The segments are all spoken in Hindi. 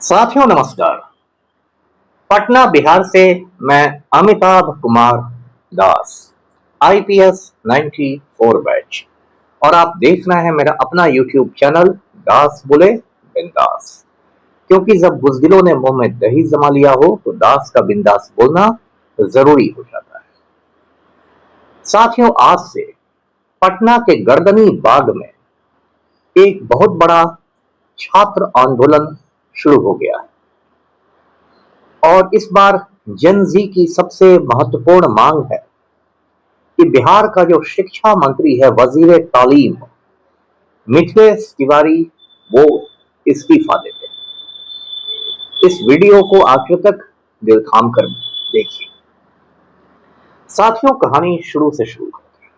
साथियों नमस्कार। पटना बिहार से मैं अमिताभ कुमार दास, आईपीएस 94 बैच, और आप देख रहे हैं मेरा अपना यूट्यूब चैनल दास बोले बिंदास। क्योंकि जब बुजदिलों ने मुंह में दही जमा लिया हो तो दास का बिंदास बोलना जरूरी हो जाता है। साथियों, आज से पटना के गर्दनी बाग में एक बहुत बड़ा छात्र आंदोलन शुरू हो गया है और इस बार जेन जी की सबसे महत्वपूर्ण मांग है कि बिहार का जो शिक्षा मंत्री है, वजीर तालीम मिथिलेश तिवारी, वो इस्तीफा देते हैं। इस वीडियो को आखिर तक दिल थाम कर देखिए। साथियों, कहानी शुरू से शुरू करते हैं।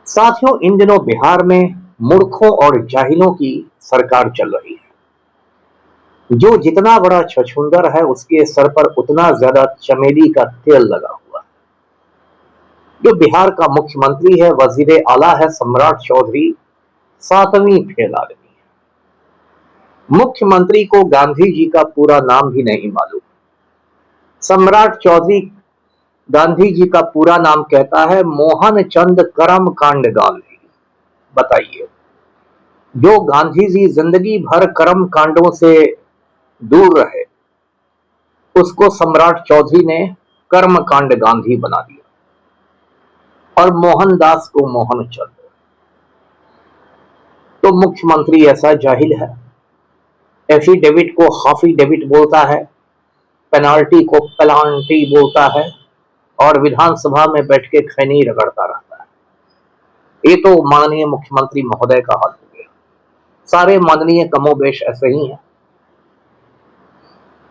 साथियों, इन दिनों बिहार में मूर्खों और जाहिलों की सरकार चल रही है। जो जितना बड़ा छछूंदर है उसके सर पर उतना ज्यादा चमेली का तेल लगा हुआ है। जो बिहार का मुख्यमंत्री है, वजीर आला है सम्राट चौधरी, 7वीं फेल आदमी है। मुख्यमंत्री को गांधी जी का पूरा नाम भी नहीं मालूम। सम्राट चौधरी गांधी जी का पूरा नाम कहता है मोहन चंद करमकांड गांधी। बताइए, जो गांधी जी जिंदगी भर कर्म कांडों से दूर रहे, उसको सम्राट चौधरी ने कर्मकांड गांधी बना दिया और मोहनदास को मोहनचंद। तो मुख्यमंत्री ऐसा जाहिल है, एफिडेविट को हाफिडेविट बोलता है, पेनाल्टी को पेनाल्टी बोलता है और विधानसभा में बैठ के खैनी रगड़ता रहता है। ये तो माननीय मुख्यमंत्री महोदय का हाल हो गया। सारे माननीय कमोबेश ऐसे ही हैं।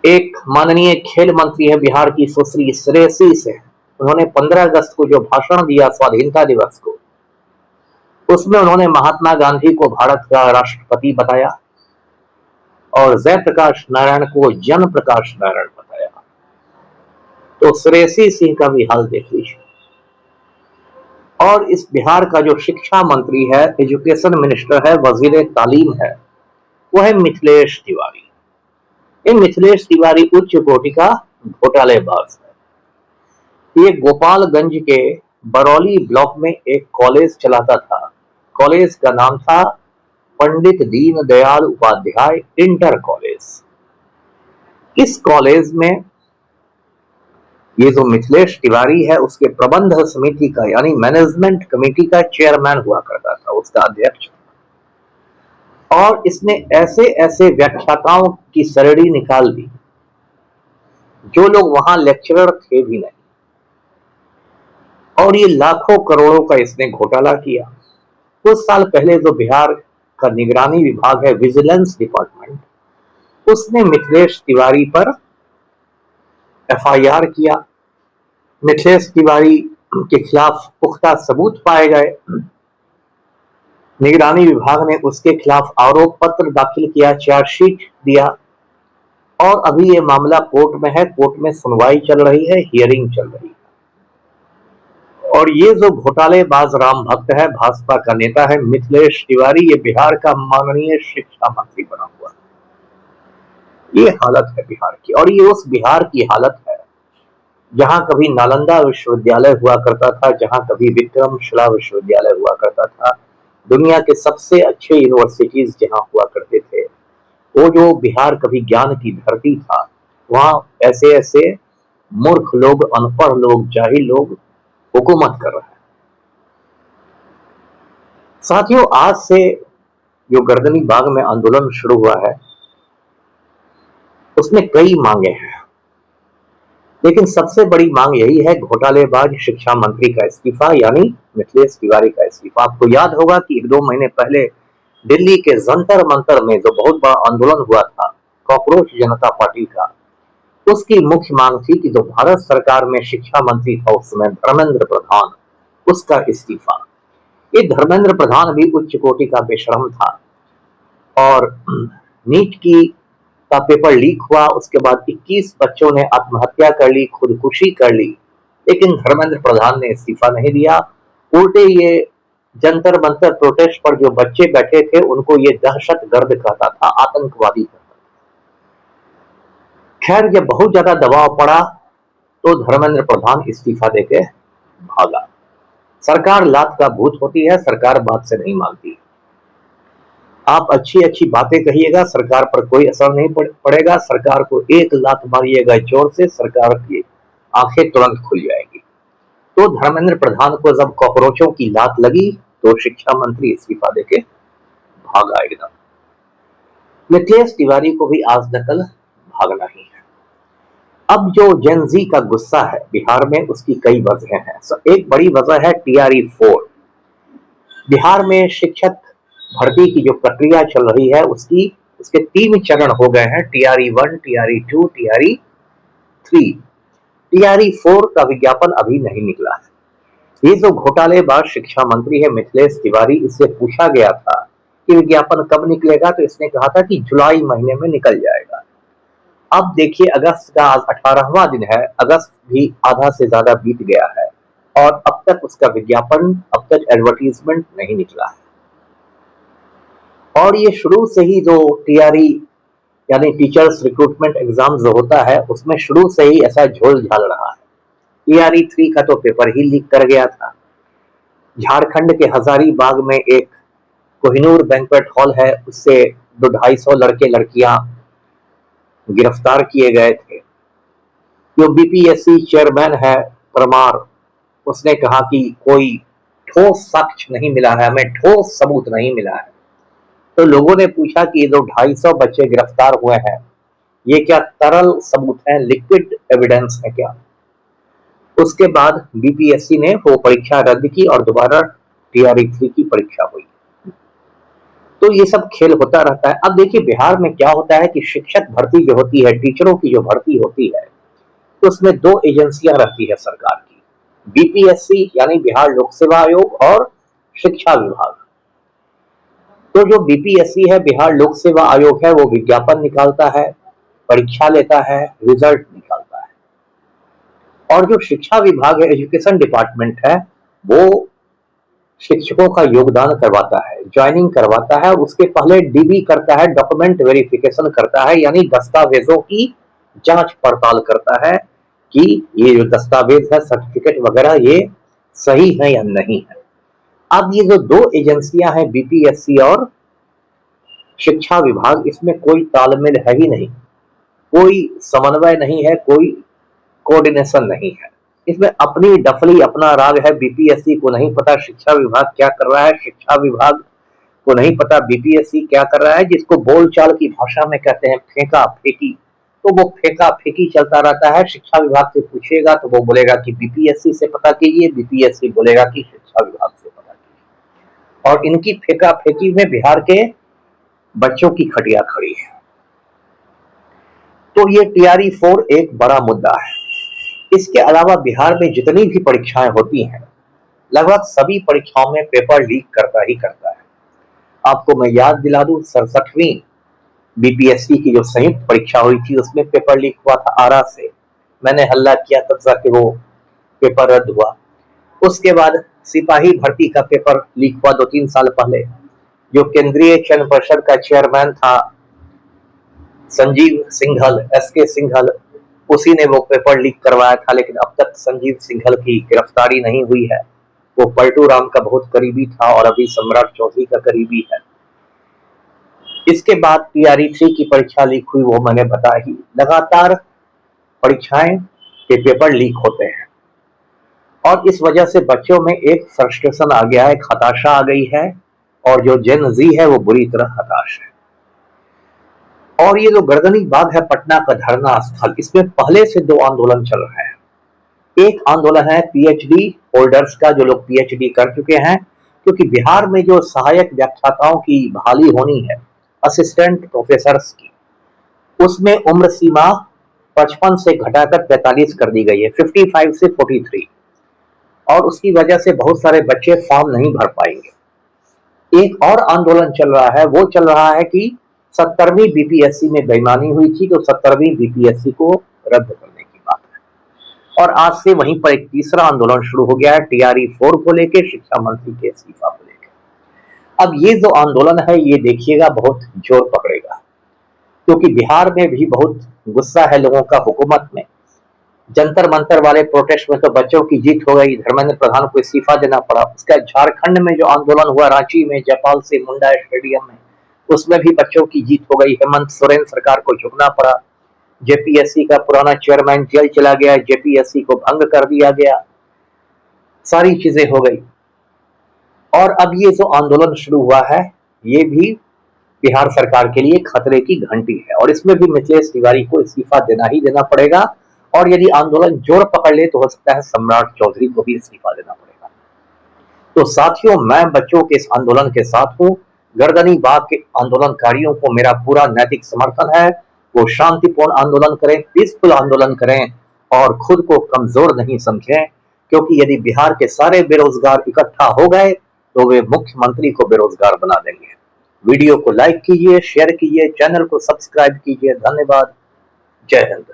एक माननीय खेल मंत्री है बिहार की, सुश्री श्रेयसी से, उन्होंने 15 अगस्त को जो भाषण दिया स्वाधीनता दिवस को, उसमें उन्होंने महात्मा गांधी को भारत का राष्ट्रपति बताया और जयप्रकाश नारायण को जन प्रकाश नारायण बताया। तो श्रेयसी सिंह का भी हाल देख लीजिए। और इस बिहार का जो शिक्षा मंत्री है, एजुकेशन मिनिस्टर है, वजीर तालीम है, वो है मिथिलेश तिवारी। ये मिथिलेश तिवारी उच्च कोटि का घोटालेबाज है। ये गोपालगंज के बरौली ब्लॉक में एक कॉलेज चलाता था। कॉलेज का नाम था पंडित दीनदयाल उपाध्याय इंटर कॉलेज। इस कॉलेज में ये जो मिथिलेश तिवारी है, उसके प्रबंध समिति का यानी मैनेजमेंट कमेटी का चेयरमैन हुआ करता था, उसका अध्यक्ष। और इसने ऐसे ऐसे व्याख्याताओं की सरड़ी निकाल दी जो लोग वहां लेक्चरर थे भी नहीं, और ये लाखों करोड़ों का इसने घोटाला किया। कुछ साल पहले जो बिहार का निगरानी विभाग है, विजिलेंस डिपार्टमेंट, उसने मिथिलेश तिवारी पर एफआईआर किया। मिथिलेश तिवारी के खिलाफ पुख्ता सबूत पाए गए। निगरानी विभाग ने उसके खिलाफ आरोप पत्र दाखिल किया, चार्जशीट दिया, और अभी ये मामला कोर्ट में है। कोर्ट में सुनवाई चल रही है, हियरिंग चल रही है। और ये जो घोटालेबाज राम भक्त है, भाजपा का नेता है मिथिलेश तिवारी, ये बिहार का माननीय शिक्षा मंत्री बना हुआ। ये हालत है बिहार की। और ये उस बिहार की हालत है जहां कभी नालंदा विश्वविद्यालय हुआ करता था, जहां कभी विक्रमशिला विश्वविद्यालय हुआ करता था। दुनिया के सबसे अच्छे यूनिवर्सिटीज जहां हुआ करते थे, वो जो बिहार कभी ज्ञान की धरती था, वहां ऐसे ऐसे मूर्ख लोग, अनपढ़ लोग, जाहिल लोग हुकूमत कर रहे हैं। साथियों, आज से जो गर्दनी बाग में आंदोलन शुरू हुआ है, उसमें कई मांगे हैं, लेकिन सबसे बड़ी मांग यही है घोटालेबाज शिक्षा मंत्री का इस्तीफा, यानी मिथिलेश तिवारी का इस्तीफा। आपको याद होगा कि 1-2 महीने पहले दिल्ली के जंतर मंतर में जो बहुत बड़ा आंदोलन हुआ था कॉकरोच जनता पार्टी का, उसकी मुख्य मांग थी कि जो भारत सरकार में शिक्षा मंत्री था उस समय धर्मेंद्र प्रधान, उसका इस्तीफा। ये धर्मेंद्र प्रधान भी उच्च कोटि का बेशरम था और नीट का पेपर लीक हुआ, उसके बाद 21 बच्चों ने आत्महत्या कर ली, खुदकुशी कर ली, लेकिन धर्मेंद्र प्रधान ने इस्तीफा नहीं दिया। उल्टे ये जंतर मंतर प्रोटेस्ट पर जो बच्चे बैठे थे उनको ये दहशतगर्द कहता था, आतंकवादी कहता था। खैर जब बहुत ज्यादा दबाव पड़ा तो धर्मेंद्र प्रधान इस्तीफा देके भागा। सरकार लात का भूत होती है, सरकार बात से नहीं मानती। आप अच्छी अच्छी बातें कहिएगा, सरकार पर कोई असर नहीं पड़ेगा। सरकार को एक लात मारिएगा जोर से, सरकार की आंखें तुरंत खुल जाएगी। तो धर्मेंद्र प्रधान को जब कॉकरोचों की लात लगी तो शिक्षा मंत्री इस्तीफा देके भागा एकदम। मिथिलेश तिवारी को भी आज नकल भागना ही है। अब जो जेनजी का गुस्सा है बिहार में, उसकी कई वजह हैं। एक बड़ी वजह है TRE 4। बिहार में शिक्षक भर्ती की जो प्रक्रिया चल रही है उसके 3 चरण हो गए हैं, TRE 1, TRE 2, TRE 3। TRE 4 का विज्ञापन अभी नहीं निकला है। ये जो घोटालेबाज शिक्षा मंत्री है मिथिलेश तिवारी, इससे पूछा गया था कि विज्ञापन कब निकलेगा, तो इसने कहा था कि जुलाई महीने में निकल जाएगा। अब देखिए अगस्त का आज 18वां दिन है, अगस्त भी आधा से ज्यादा बीत गया है और अब तक उसका विज्ञापन, अब तक एडवर्टीजमेंट नहीं निकला है। और ये शुरू से ही जो TRE यानी टीचर्स रिक्रूटमेंट एग्जाम जो होता है उसमें शुरू से ही ऐसा झोल झाल रहा है। TRE 3 का तो पेपर ही लीक कर गया था। झारखंड के हजारीबाग में एक कोहिनूर बैंक्वेट हॉल है, उससे 200-250 लड़के लड़कियां गिरफ्तार किए गए थे। जो BPSC चेयरमैन है परमार, उसने कहा कि कोई ठोस साक्ष्य नहीं मिला है, हमें ठोस सबूत नहीं मिला है। तो लोगों ने पूछा कि ये जो 250 बच्चे गिरफ्तार हुए हैं ये क्या तरल सबूत है, लिक्विड एविडेंस है क्या? उसके बाद BPSC ने वो परीक्षा रद्द की और दोबारा TRE 3 की परीक्षा हुई। तो ये सब खेल होता रहता है। अब देखिए बिहार में क्या होता है कि शिक्षक भर्ती जो होती है, टीचरों की जो भर्ती होती है, तो उसमें 2 एजेंसियां रहती है सरकार की, BPSC यानी बिहार लोक सेवा आयोग और शिक्षा विभाग। तो जो BPSC है, बिहार लोक सेवा आयोग है, वो विज्ञापन निकालता है, परीक्षा लेता है, रिजल्ट निकालता है। और जो शिक्षा विभाग है, एजुकेशन डिपार्टमेंट है, वो शिक्षकों का योगदान करवाता है, ज्वाइनिंग करवाता है और उसके पहले DB करता है, डॉक्यूमेंट वेरिफिकेशन करता है, यानी दस्तावेजों की जांच पड़ताल करता है कि ये जो दस्तावेज है, सर्टिफिकेट वगैरह, ये सही है या नहीं है। अब ये जो 2 एजेंसियां हैं, BPSC और शिक्षा विभाग, इसमें कोई तालमेल है ही नहीं, कोई समन्वय नहीं है, कोई कोऑर्डिनेशन नहीं है। इसमें अपनी डफली, अपना राग है। BPSC को नहीं पता शिक्षा विभाग क्या कर रहा है, शिक्षा विभाग को नहीं पता BPSC क्या कर रहा है। जिसको बोलचाल की भाषा में कहते हैं फेंका फेंकी, तो वो फेंका फेंकी चलता रहता है। शिक्षा विभाग से पूछेगा तो वो बोलेगा कि BPSC से पता कीजिए, BPSC बोलेगा कि शिक्षा विभाग से पता कीजिए। और इनकी फेंका फेंकी में बिहार के बच्चों की खटिया खड़ी है। तो ये TRE 4 एक बड़ा मुद्दा है। इसके अलावा बिहार में जितनी भी परीक्षाएं होती हैं, लगभग सभी परीक्षाओं में पेपर लीक करता ही करता है। आपको मैं याद दिला दूं, 67वीं BPSC की जो संयुक्त परीक्षा हुई थी उसमें पेपर लीक हुआ था आरा से। मैंने हल्ला किया, तब जाके वो पेपर रद्द हुआ। उसके बाद सिपाही भर्ती का पेपर लीक हुआ 2-3 साल पहले। जो केंद्रीय चयन परिषद का चेयरमैन था संजीव सिंघल, SK सिंघल, उसी ने वो पेपर लीक करवाया था। लेकिन अब तक संजीव सिंघल की गिरफ्तारी नहीं हुई है। वो पलटू राम का बहुत करीबी था और अभी सम्राट चौधरी का करीबी है। इसके बाद TRE 3 की परीक्षा लीक हुई, वो मैंने बताया ही। लगातार परीक्षाएं के पेपर लीक होते हैं और इस वजह से बच्चों में एक फ्रस्ट्रेशन आ गया है, एक हताशा आ गई है और जो जेन जी है वो बुरी तरह हताश है। और ये जो गर्दनी बाग है पटना का धरना स्थल, इसमें पहले से 2 आंदोलन चल रहे हैं। एक आंदोलन है PhD होल्डर्स का, जो लोग PhD कर चुके हैं, क्योंकि बिहार में जो सहायक व्याख्याताओं की बहाली होनी है, असिस्टेंट प्रोफेसर्स की, उसमें उम्र सीमा 55 से घटाकर 43 कर दी गई है, 55 से 43। और उसकी वजह से बहुत सारे बच्चे फॉर्म नहीं भर पाएंगे। एक और आंदोलन चल रहा है, वो चल रहा है कि 70वीं BPSC में बेईमानी हुई थी तो 70वीं BPSC को रद्द करने की बात है। और आज से वहीं पर एक तीसरा आंदोलन शुरू हो गया है TRE 4 को लेकर, शिक्षा मंत्री के इस्तीफा को लेकर। अब ये जो आंदोलन है, ये देखिएगा बहुत जोर पकड़ेगा। क्योंकि बिहार में भी बहुत गुस्सा है लोगों का हुकूमत में। जंतर मंतर वाले प्रोटेस्ट में तो बच्चों की जीत हो गई, धर्मेंद्र प्रधान को इस्तीफा देना पड़ा। उसका झारखंड में जो आंदोलन हुआ रांची में, जयपाल से मुंडा स्टेडियम में, उसमें भी बच्चों की जीत हो गई। हेमंत सोरेन सरकार को झुकना पड़ा। जेपीएससी का पुराना चेयरमैन जेल चला गया, जेपीएससी को भंग कर दिया गया, सारी चीजें हो गई। और अब ये जो आंदोलन शुरू हुआ है, ये भी बिहार सरकार के लिए खतरे की घंटी है और इसमें भी मिथिलेश तिवारी को इस्तीफा देना ही देना पड़ेगा। और यदि आंदोलन जोर पकड़ ले तो हो सकता है सम्राट चौधरी को भी इस्तीफा देना पड़ेगा। तो साथियों, मैं बच्चों के इस आंदोलन के साथ हूँ। गर्दनी बाग के आंदोलनकारियों को मेरा पूरा नैतिक समर्थन है। वो शांतिपूर्ण आंदोलन करें, पीसफुल आंदोलन करें और खुद को कमजोर नहीं समझें, क्योंकि यदि बिहार के सारे बेरोजगार इकट्ठा हो गए तो वे मुख्यमंत्री को बेरोजगार बना देंगे। वीडियो को लाइक कीजिए, शेयर कीजिए, चैनल को सब्सक्राइब कीजिए। धन्यवाद। जय हिंद।